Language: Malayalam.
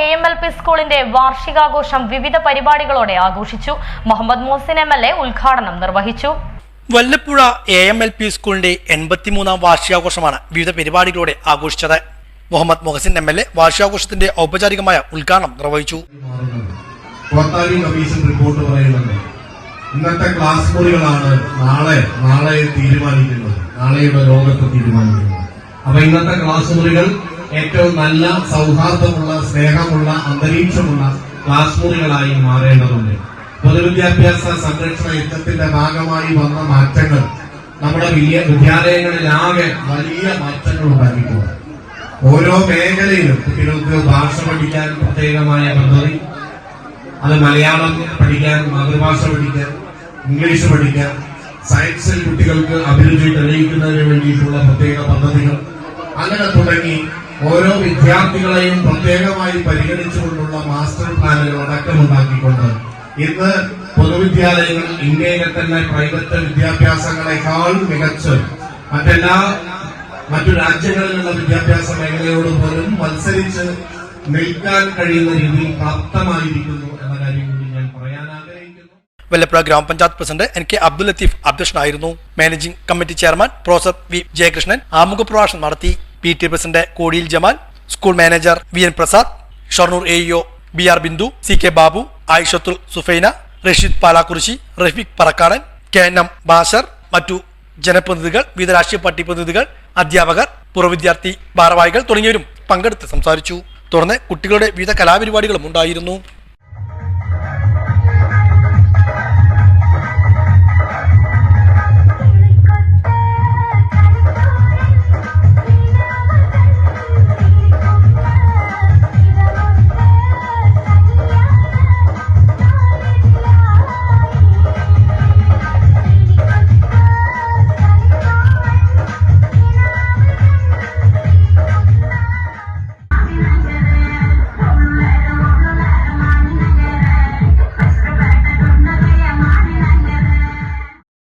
AMLP സ്കൂളിന്റെ വാർഷികാഘോഷം വിവിധ പരിപാടികളോടെ ആഘോഷിച്ചു. മുഹമ്മദ് മോഹസിൻ MLA ഉദ്ഘാടനം നിർവഹിച്ചു. വല്ലപ്പുഴ AMLP സ്കൂളിന്റെ 83ാം വാർഷികാഘോഷമാണ് വിവിധ പരിപാടികളോടെ ആഘോഷിച്ചത്. മുഹമ്മദ് മോഹസിൻ MLA വാർഷികാഘോഷത്തിന്റെ ഔപചാരികമായ ഉദ്ഘാടനം നിർവഹിച്ചു. ഇന്നത്തെ ക്ലാസ് മുറികളാണ് നാളെ തീരുമാനിക്കുന്നത്, നാളെയുടെ ലോകത്ത് തീരുമാനിക്കുന്നത്. അപ്പൊ ഇന്നത്തെ ക്ലാസ് മുറികൾ ഏറ്റവും നല്ല സൗഹാർദ്ദമുള്ള, സ്നേഹമുള്ള, അന്തരീക്ഷമുള്ള ക്ലാസ് മുറികളായി മാറേണ്ടതുണ്ട്. പൊതുവിദ്യാഭ്യാസ സംരക്ഷണ യജ്ഞത്തിന്റെ ഭാഗമായി വന്ന മാറ്റങ്ങൾ നമ്മുടെ വിദ്യാലയങ്ങളിലാകെ വലിയ മാറ്റങ്ങൾ ഉണ്ടാക്കിയിട്ടുണ്ട്. ഓരോ മേഖലയിലും കുട്ടികൾക്ക് ഭാഷ പഠിക്കാൻ പ്രത്യേകമായ പദ്ധതി, അത് മലയാളം പഠിക്കാൻ, മാതൃഭാഷ പഠിക്കാൻ, ഇംഗ്ലീഷ് പഠിക്കാൻ, സയൻസിൽ കുട്ടികൾക്ക് അഭിരുചി തെളിയിക്കുന്നതിന് വേണ്ടിയിട്ടുള്ള പ്രത്യേക പദ്ധതികൾ, അങ്ങനെ തുടങ്ങി ഓരോ വിദ്യാർത്ഥികളെയും പ്രത്യേകമായി പരിഗണിച്ചുകൊണ്ടുള്ള മാസ്റ്റർ പ്ലാനുകൾ അടക്കമുണ്ടാക്കിക്കൊണ്ട് ഇന്ന് പൊതുവിദ്യാലയങ്ങൾ ഇന്ത്യയിലെ തന്നെ പ്രൈവറ്റ് വിദ്യാഭ്യാസങ്ങളെക്കാൾ മികച്ച് മറ്റു രാജ്യങ്ങളിലുള്ള വിദ്യാഭ്യാസ മേഖലയോട് പോലും മത്സരിച്ച് നിൽക്കാൻ കഴിയുന്ന രീതിയിൽ പ്രാപ്തമായിരിക്കുന്നു എന്ന കാര്യം കൂടി ഞാൻ പറയാൻ ആഗ്രഹിക്കുന്നു. വല്ലപ്പുഴ ഗ്രാമപഞ്ചായത്ത് പ്രസിഡന്റ് NK അബ്ദുൽ ലത്തീഫ് അധ്യക്ഷനായിരുന്നു. Managing committee chairman professor V Jayakrishnan ആമുഖ പ്രഭാഷണം നടത്തി. PT president Kodiyil Jamal, school manager VN Prasad, Shoranur AEO BR Bindu, CK Babu, Ayishathul Sufaina, Rasheed Palakkurissi, Rafeeq Parakkadan, KNM Bashar, മറ്റു ജനപ്രതിനിധികൾ, വിവിധ രാഷ്ട്രീയ പാർട്ടി പ്രതിനിധികൾ, അധ്യാപകർ, പൂർവ്വ വിദ്യാർത്ഥി ഭാരവാഹികൾ തുടങ്ങിയവരും പങ്കെടുത്ത് സംസാരിച്ചു. തുടർന്ന് കുട്ടികളുടെ വിവിധ കലാപരിപാടികളും ഉണ്ടായിരുന്നു.